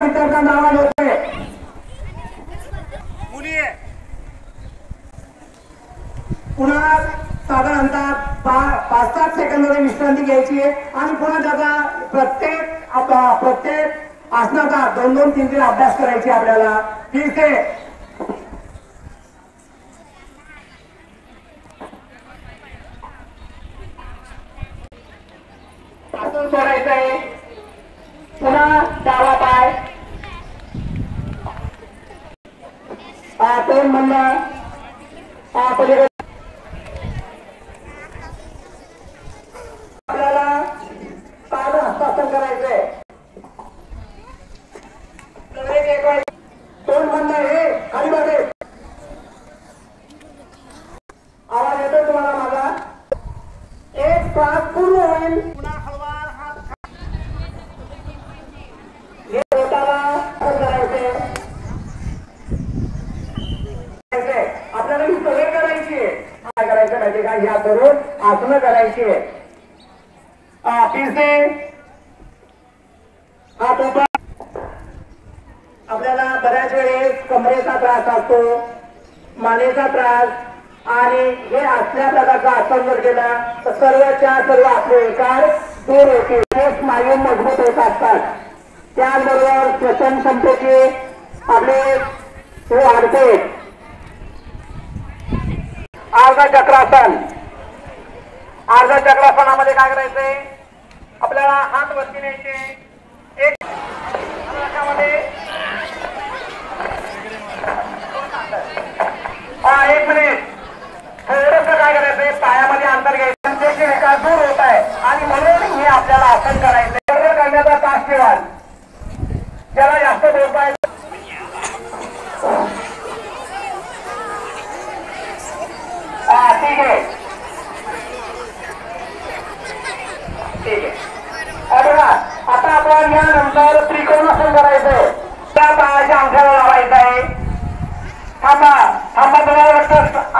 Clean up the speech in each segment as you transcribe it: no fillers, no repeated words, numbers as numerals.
विद्यार्थ्यांना आवाज होतोय पुन्हा साधारणतः 5-7 सेकंदाची विश्रांती घ्यायची आहे आणि पुन्हा त्याचा प्रत्येक आसनाचा 2-2, 3-3 अभ्यास करायची आपल्याला. ठीक आहे. आसन सोडायचं आहे. पुन्हा डावा पाय तोंड म्हणणं पलीकडे आपल्याला पाय हस्तासन करायचंय. तोंड म्हणणं हे खाली बघे. आवाज येतोय तुम्हाला माझा? एक श्वास पूर्ण होईल. पुन्हा हळवा हात हे बोटाला करायचे. आपल्याला ही सवय करायची आहे. काय करायचं माहिती का? ह्या करून आसनं करायची आहे. हात उभा. आपल्याला बऱ्याच वेळेस कमरेचा त्रास असतो, मानेचा त्रास, आणि हे असल्या प्रकारचा आसन जर केला तर सर्वच्या सर्व आपले विकार दूर होतील. स्नायू मजबूत होत असतात. त्याचबरोबर श्वसन क्षमतेचे आपले हे वाढते. अर्ध चक्रासन. अर्ध चक्रासनामध्ये काय करायचंय? आपल्याला हात वरती न्यायचे. एक मिनिट थोडस काय करायचंय? पायामध्ये अंतर घ्यायचं. त्याचे विकार दूर होत आहे आणि म्हणून हे आपल्याला आसन करायचंय. करण्याचा तास ठेवाल. ज्याला जास्त बोलताय ठीक आहे. ठीक आहे. बघा आता आपण यानंतर त्रिकोणासन करायचंय. त्या पायाच्या अंगाला लावायचं आहे. थांबा थांबा तुम्हाला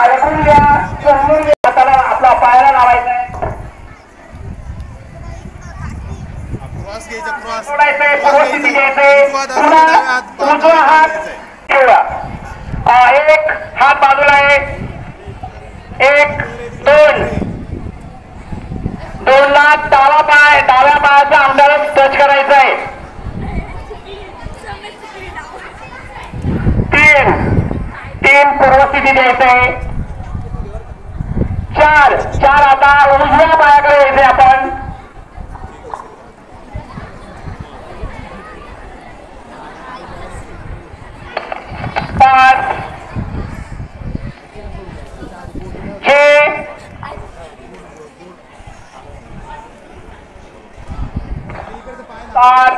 ऐकून घ्या, समजून घ्या. हाताला आपला पायाला लावायचा आहे. सोडायचंय. पूर्वस्थिती घ्यायचंय. पुन्हा उजवा हात ठेवा. एक हात बाजूला आहे. 1 2 2ला डाव्या पायाच्या अंगाला टच करायचं आहे. 3 पूर्वस्थिती द्यायचं आहे. 4 आता उजव्या पायाकडे यायचे आपण. 5 6 7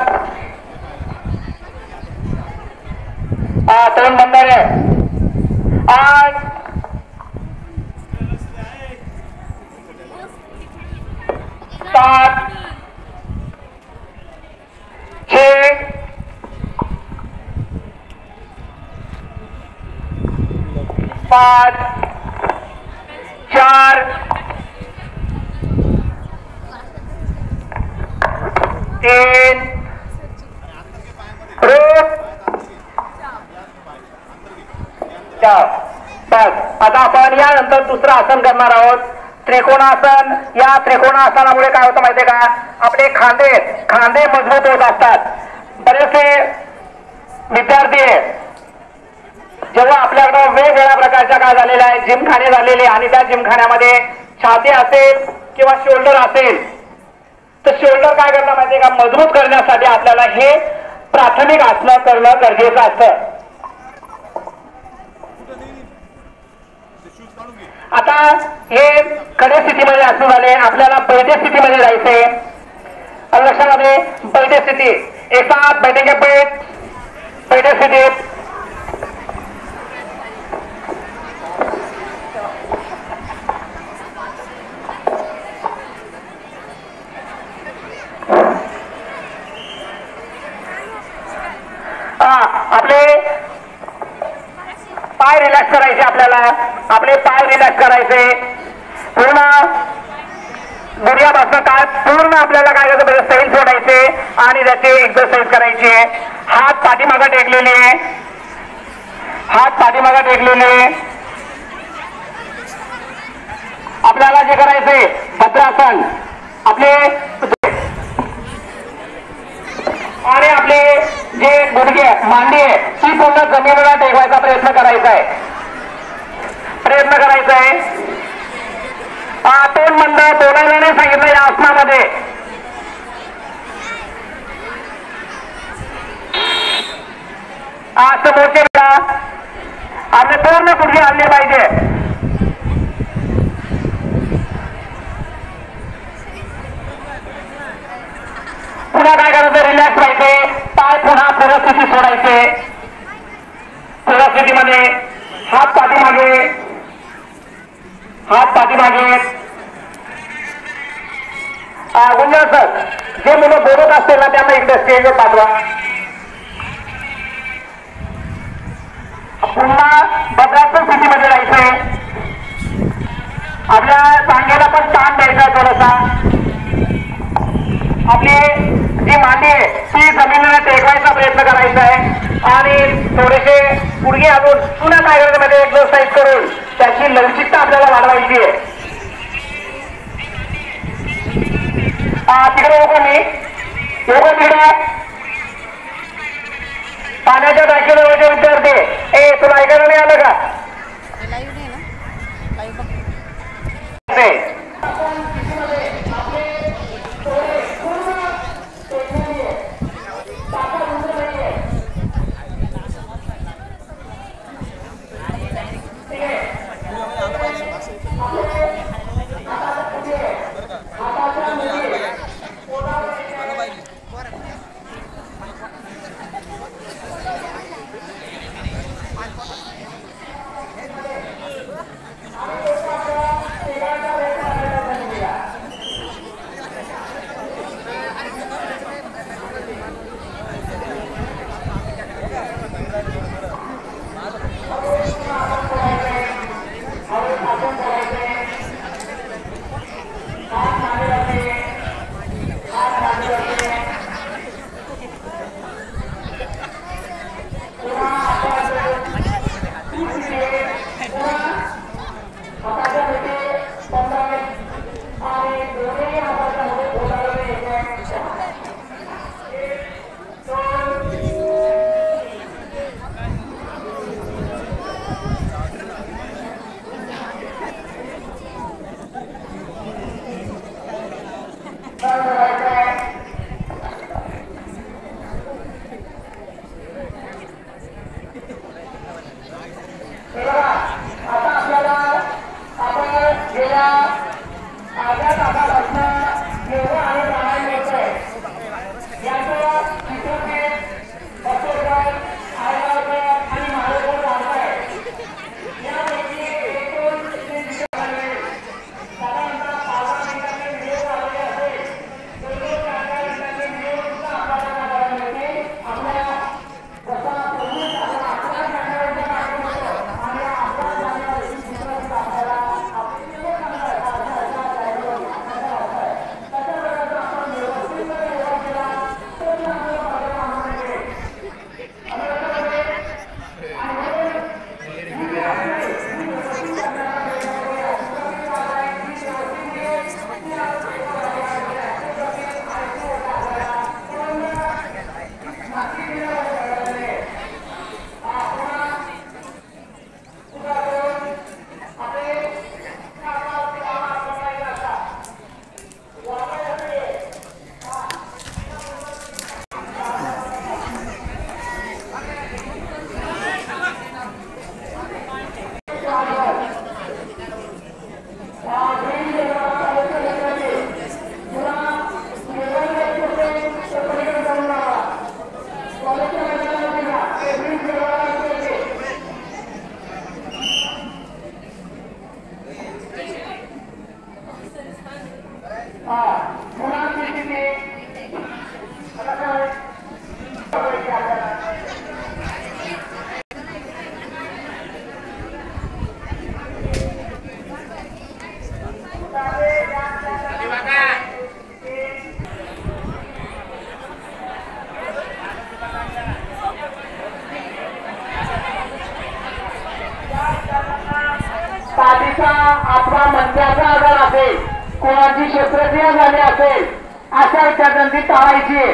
तोंड बंद आहे. 8 7 6 5 4 3 बस. आता आपण यानंतर दुसरं आसन करणार आहोत, त्रिकोणासन. या त्रिकोणासनामुळे काय होतं माहितीये का? आपले खांदे मजबूत होत असतात. बरेचसे विद्यार्थी जेव्हा आपल्याकडे वेगवेगळ्या प्रकारच्या काय झालेल्या आहे, जिमखाने झालेले, आणि त्या जिमखान्यामध्ये छाती असेल किंवा शोल्डर असेल तर शोल्डर काय करणार माहितीये का? मजबूत करण्यासाठी आपल्याला हे प्राथमिक आसनं करणं गरजेचं असतं. आता हे खडे स्थितीमध्ये असू झाले. आपल्याला बैठे स्थितीमध्ये जायचंय. लक्षामध्ये बैठे स्थिती. एक साथ बैठेंगे. बैठे स्थितीत आपले पाय रिलॅक्स करायचे. आपले पाय रिलॅक्स करायचे. पूर्ण गुडघ्यापासून काय पूर्ण आपल्याला काय करायचं? सैल सोडायचे आणि त्याची एक्सरसाइज करायची आहे. हात पाठीमागे टेकलेले, हात पाठीमागे टेकलेले. आपल्याला जे करायचंय भद्रासन आपले आणि आपले जे गुडघे मांडी आहे ती पूर्ण जमिनीला टेकवायचा प्रयत्न करायचा आहे, प्रयत्न करायचा आहे. तोंड मंद बोलायला नाही सांगितलं या आसनामध्ये. समोरचे आपले पूर्ण गुडघे आणले पाहिजे. पुन्हा काय करायचं, रिलॅक्स व्हायचे, पाय पुन्हा पूर्वस्थिती सोडायचे. पूर्वस्थितीमध्ये हात पाठीमागे, हात पाठीमागे. गुंजन सर, जे मुलं बोलत असतील ना त्यांना इकडे स्टेजवर पाठवा. पुन्हा भद्रासन स्थितीमध्ये राहायचंय. आपल्या सांगेला पण ताण द्यायचा थोडासा. आपली जी मांडी आहे ती जमिनीला टेकवायचा प्रयत्न करायचा आहे आणि थोडेसे गुडघे आणून पुन्हा काय करायचं मध्ये एक्सरसाइज करून त्याची लवचिकता आपल्याला वाढवायची आहे. तिकडे बघू मी योगा तिकडे पाण्याच्या टाकीजवळचे विद्यार्थी. तुला ऐकायला नाही आलं का? हार्टचा अथवा मणक्याचा आजार असेल, कोणाची शस्त्रक्रिया झाली असेल, अशा विद्यार्थ्यांची टाळायची आहे.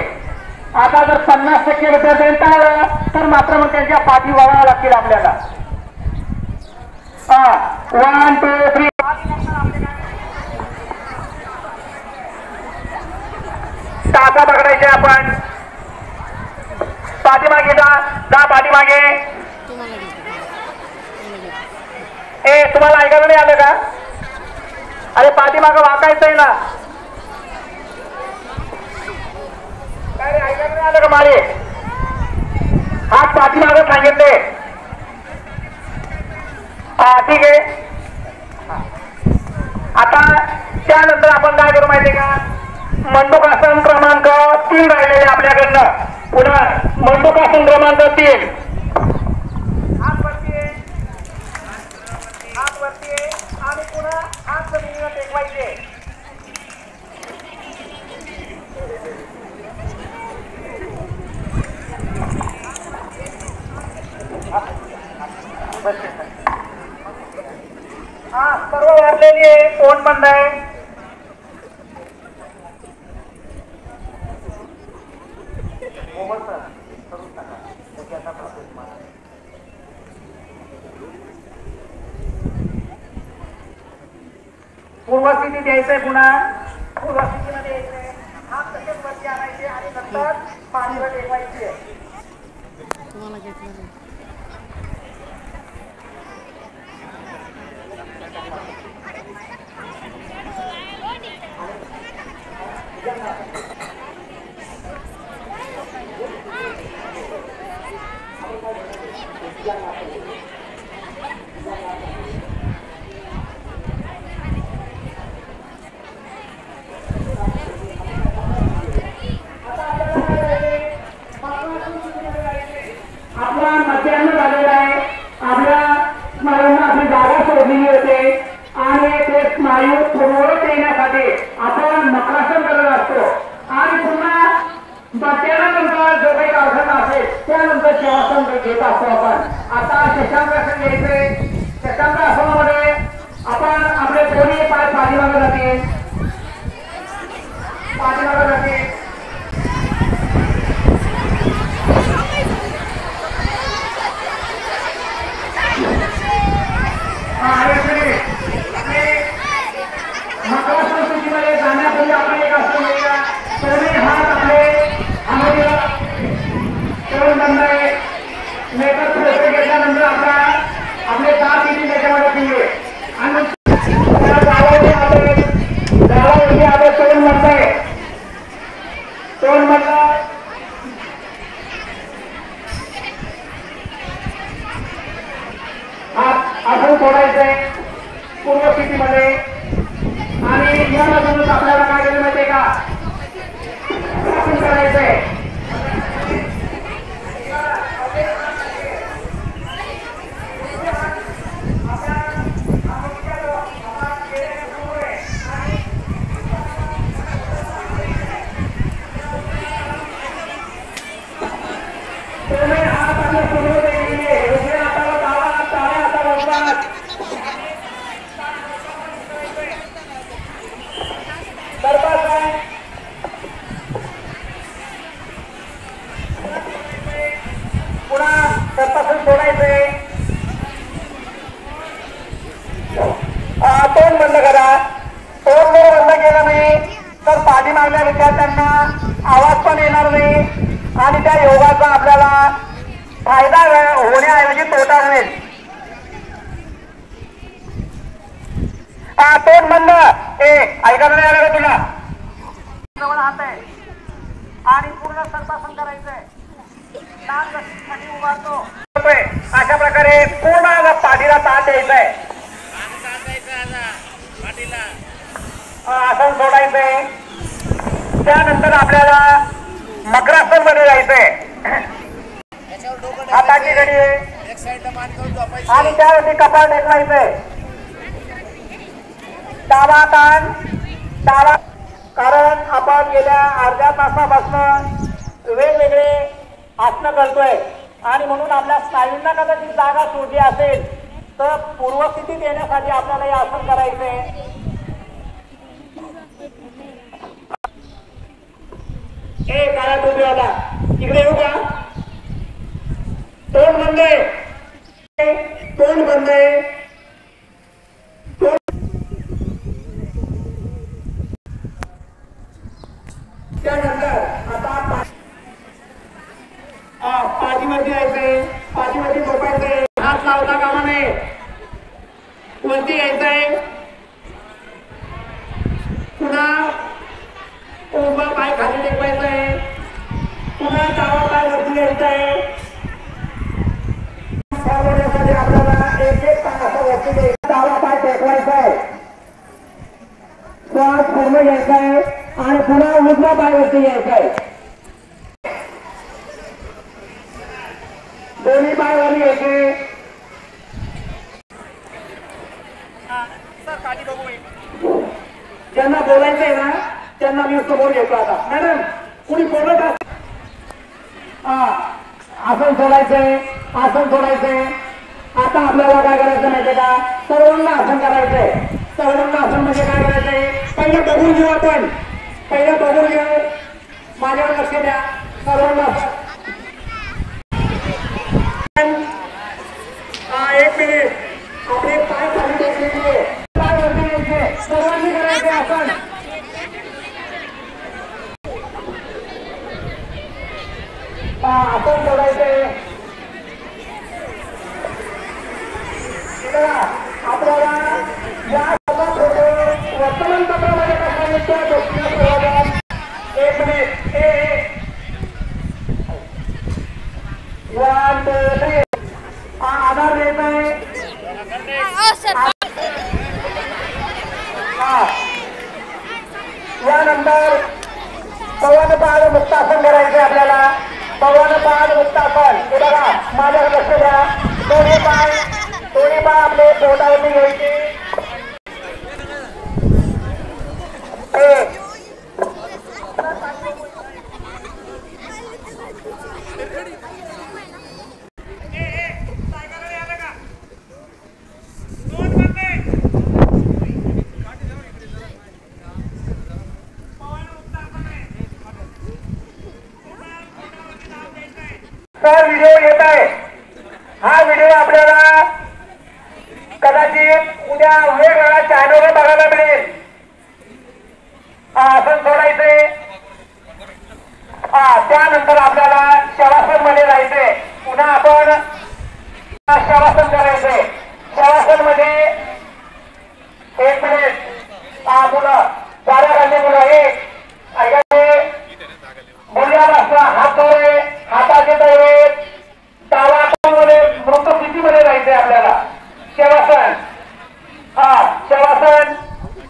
आता जर 50% विद्यार्थ्यांनी टाळलं तर मात्र मग त्यांच्या पाठी वळावं लागतील आपल्याला. 1 2 3 तासा पकडायचे आपण. पाठीमागे जा पाठीमागे. तुम्हाला ऐकायला नाही आलं का? अरे पाठीमागं वाकायचंय ना. काय रे, ऐकायला नाही आलं का? मारे हात पाठीमागं सांगितले. ठीक आहे. आता त्यानंतर आपण काय करू माहितीये का? मंडूकासन क्रमांक 3 राहिलेले आपल्याकडनं. पुन्हा मंडूकासन क्रमांक 3. हात वरती आणि पुन्हा हात जमिनीवर टेकवायचे. सर्व वाढलेली आहे. तोंड बंद आहे. पूर्वस्थिती द्यायचंय. पुन्हा पूर्वस्थितीमध्ये यायचंय. हात तसेच वरती आणायचे आणि नंतर पाणीवर टेकवायचे. आपला मध्यान्ह झालेला आहे. आपल्या स्नायूंना आपली जागा सोडलेली होते आणि ते स्नायू पूर्ववत येण्यासाठी आपण मकरासन करत असतो. आणि पुन्हा मध्यान्हानंतर जो काही कालखंड असेल त्यानंतर शवासन घेत असतो आपण. आता शशांकासन घ्यायचे. शशांक आसनामध्ये आपण आपले दोन्ही पाय पाठीमागे जाते. मकरासन स्थितीमध्ये जाण्यापूर्वी आपण एक असं म्हणूया. दोन्ही हात आपले तोंड बंद आहे. मेकअप थोडे घेतल्यानंतर आपले दात किती त्याच्यामध्ये पिले आणि गावावरती आले. तोंड बंद आहे. तोंड बंद. हात आपण सोडायचंय पूर्वस्थितीमध्ये. आणि या बाजूनच आपल्याला काय केलं माहितीये का? करायचंय. तोंड बंद करा. तोंड जर बंद केलं नाही तर पाठीमागल्या विद्यार्थ्यांना आवाज पण येणार नाही आणि त्या योगाचा आपल्याला फायदा होण्याऐवजी तोटा होईल. तोंड बंद. ऐकायला नाही आलं का तुला? जवळ हात आहे आणि पूर्ण सर्पासन करायचंय. नाक खाली उभारतो. अशा प्रकारे पूर्ण पाठीला ताण द्यायचंय. आसन सोडायचंय. त्यानंतर आपल्याला मकरासन मध्ये जायचंय. हाताची घडी आणि त्यावरती कपाळ टेकवायचंय. डावा ताण डावा. कारण आपण गेल्या अर्ध्या तासापासून वेगवेगळे आसनं करतोय आणि म्हणून आपल्या स्नायूंना कदाचित जागा सोडली असेल तर पूर्वस्थितीत येण्यासाठी आपल्याला हे आसन करायचंय. काळा टोपी वाला इकडे येऊ का? तोंड बंद आहे, तोंड बंद आहे. त्यानंतर आता पाठीवरती यायचंय, पाठीवरती झोपायचंय, हात लावता कामा नये. वरती यायचंय, पुन्हा उभा पाय खाली टेकवायचंय, पुन्हा डावा पाय वरती यायचंय. आपल्याला एक एक पाय असं वरती द्यायचं, डावा पाय टेकवायचाय, श्वास पूर्ण घ्यायचाय आणि पुन्हा उजवा पाय वरती यायचाय. दोन्ही पाय वर यायचे. ज्यांना बोलायचंय ना त्यांना मी समोर घेतो. आता मॅडम कुणी बोलत आसन सोडायचंय, आसन सोडायचंय. आता आपल्याला काय करायचं माहितीये का? सर्वांना आसन करायचंय. सर्वांना आसन म्हणजे काय करायचंय? पहिलं बघून घेऊ आपण, पहिलं बघून घेऊ. माझ्यावर लक्ष द्या. सर्वांना एक मिनिट. आपले पाय खाली टेकले, पाय वरती यायचे. सर्वांनी करायचे आसन. आसन सोडायचे. आपल्याला या वर्तमानपत्रामध्ये कशा गोष्टी. एक मिनिट. One two three. आधार देत आहे. यानंतर पवनपाद मुक्तासन करायचे आपल्याला. पवनपाद मुक्तासन. हे बघा माझ्याकडे लक्ष द्या. दोन्ही पाय आपले पोटावरती घ्यायचे. व्हिडिओ येत आहे. हा व्हिडिओ आपल्याला कदाचित उद्या वेगवेगळ्या चॅनलवर बघायला मिळेल. आसन सोडायचे. त्यानंतर आपल्याला शवासन मध्ये जायचंय. पुन्हा आपण शवासन करायचंय. शवासन मध्ये एक मिनिट. मुलं साऱ्या खाली मुलं एक ऐकायचे. मूल्यापासून हात जोडे, हाताचे तळवे, डावा हातामध्ये मृत स्थितीमध्ये जायचंय आपल्याला. शवासन. शवासन.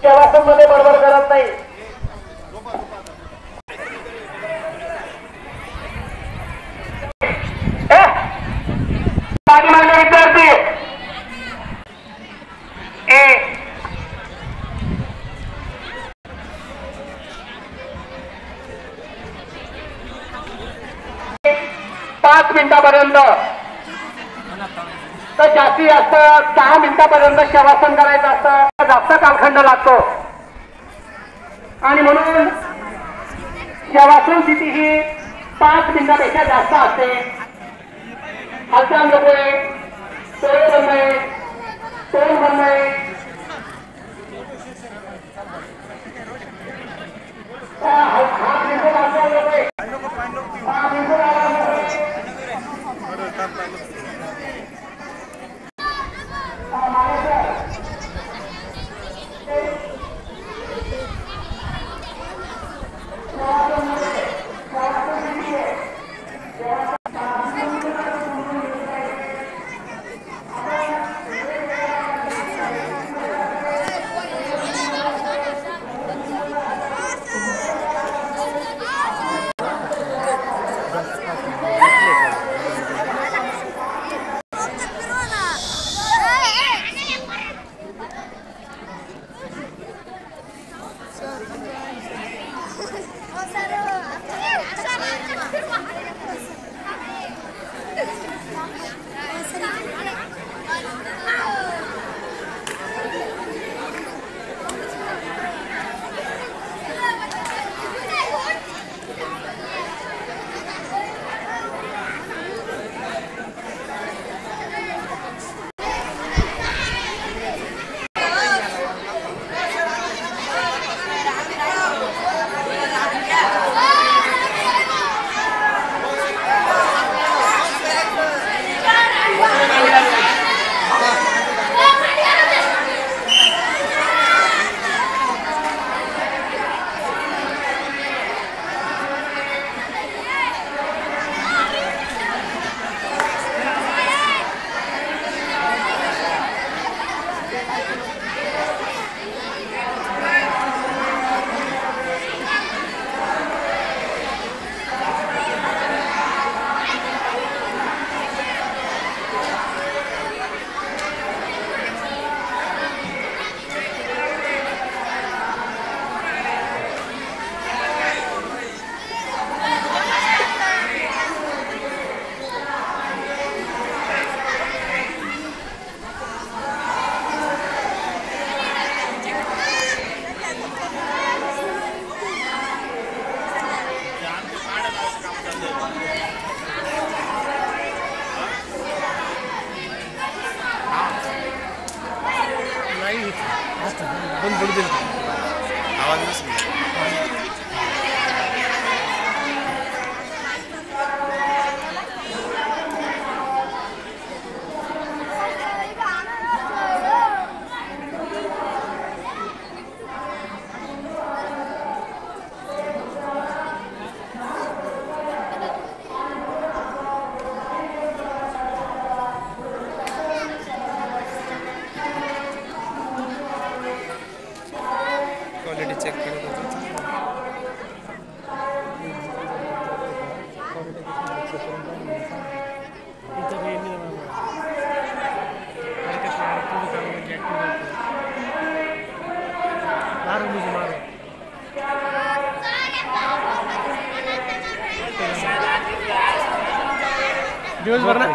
शवासन मध्ये बरोबर करत नाही. पाठीमागे विद्यार्थी पाच मिनिटापर्यंत तर जास्तीत जास्त 10 मिनिटापर्यंत शवासन करायचं असतं. जास्त कालखंड लागतो आणि म्हणून शवासन स्थिती ही 5 मिनिटापेक्षा जास्त असते. हालचाल नकोय. तोंड बंद आहे, तोंड बंद आहे. हात बिलकुल हालचाल नकोय. बिलकुल क्वालिटी चेक करत होतो. दिवसभर ना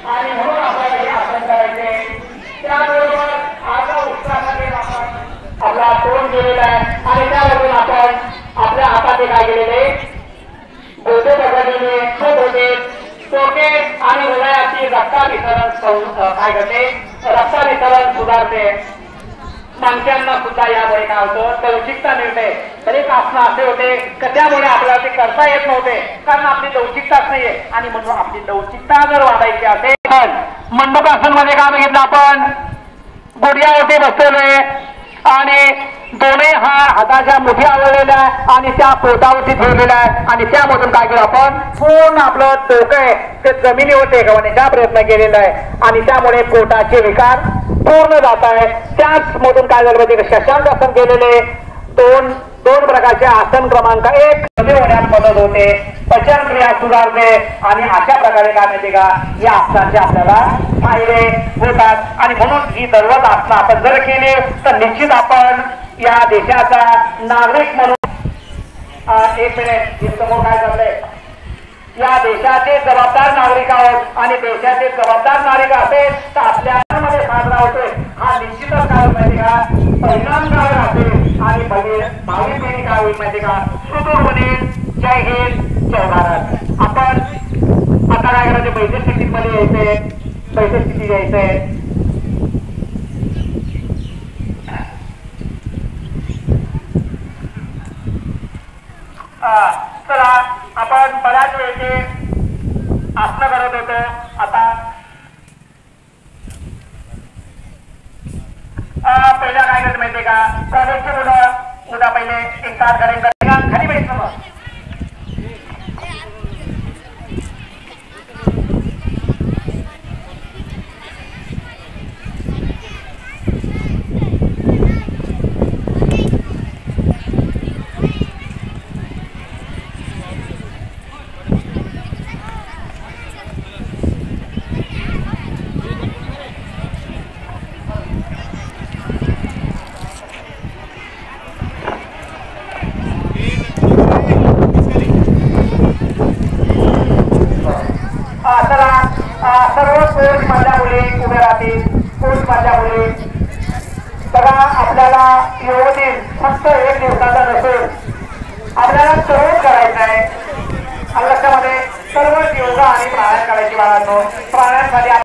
आणि म्हणून आपल्याला हे आपण करायचे काय करते रक्ताभिसरण सुधारते, माणसांना सुद्धा यामुळे काय होतं लवचिकता मिळते. तर एक आसनं असे होते की त्यामुळे आपल्याला ते करता येत नव्हते कारण आपली लवचिकताच नाहीये. आणि म्हणून आपली लवचिकता जर वाढायची असेल मंडपासन मध्ये काय बघितलं आपण गुडघ्यावरती बसलेलोय आणि दोन्ही हाताच्या मुठी आवळलेल्या आणि त्या पोटावरती ठेवलेल्या आहे आणि त्यामधून काय केलं आपण पूर्ण आपलं डोकं आहे ते जमिनीवर टेकवण्याचा प्रयत्न केलेला आहे आणि त्यामुळे पोटाचे विकार पूर्ण जात आहे. त्याच मधून काय झालं पाहिजे शशांक आसन केलेले दोन प्रकारचे आसन क्रमांक 1 मध्ये होण्यास मदत होते, पचन क्रिया सुधारते आणि अशा प्रकारे काय माहिती का या आसनाचे आपल्याला फायदे होतात. आणि म्हणून ही दररोज आसनं आपण जर केली तर निश्चित आपण या देशाचा नागरिक म्हणून एक मिनिट समोर काय चाललंय या देशाचे जबाबदार नागरिक आहोत आणि देशाचे जबाबदार नागरिक असेल तर आपल्या मध्ये साजरा होतोय हा निश्चितच काय माहिती का परिणामकारक असेल आणि भावी पिढी काय होईल माहिती का सुदूर बनेल. जय हिंद जय भारत. आपण आता काय करायचे पैसे स्थितीमध्ये यायचे पैसे स्थिती यायचंय. चला आपण बऱ्याच वेळचे आसनं करत होतो. आता पहिल्या काय करत माहितीये का कॉलेजची मुलं उद्या पहिले एक तास घरी खाली भेटलं मग सर्व कोच माझ्या मुली उभे राहतील. कोच माझ्या मुली बघा आपल्याला योगदिन फक्त एक दिवसाचा नसून आपल्याला सर्वच करायचं आहे. लक्षामध्ये सर्व योगा आणि प्राणायाम करायची बाळांनो. प्राणायाम साठी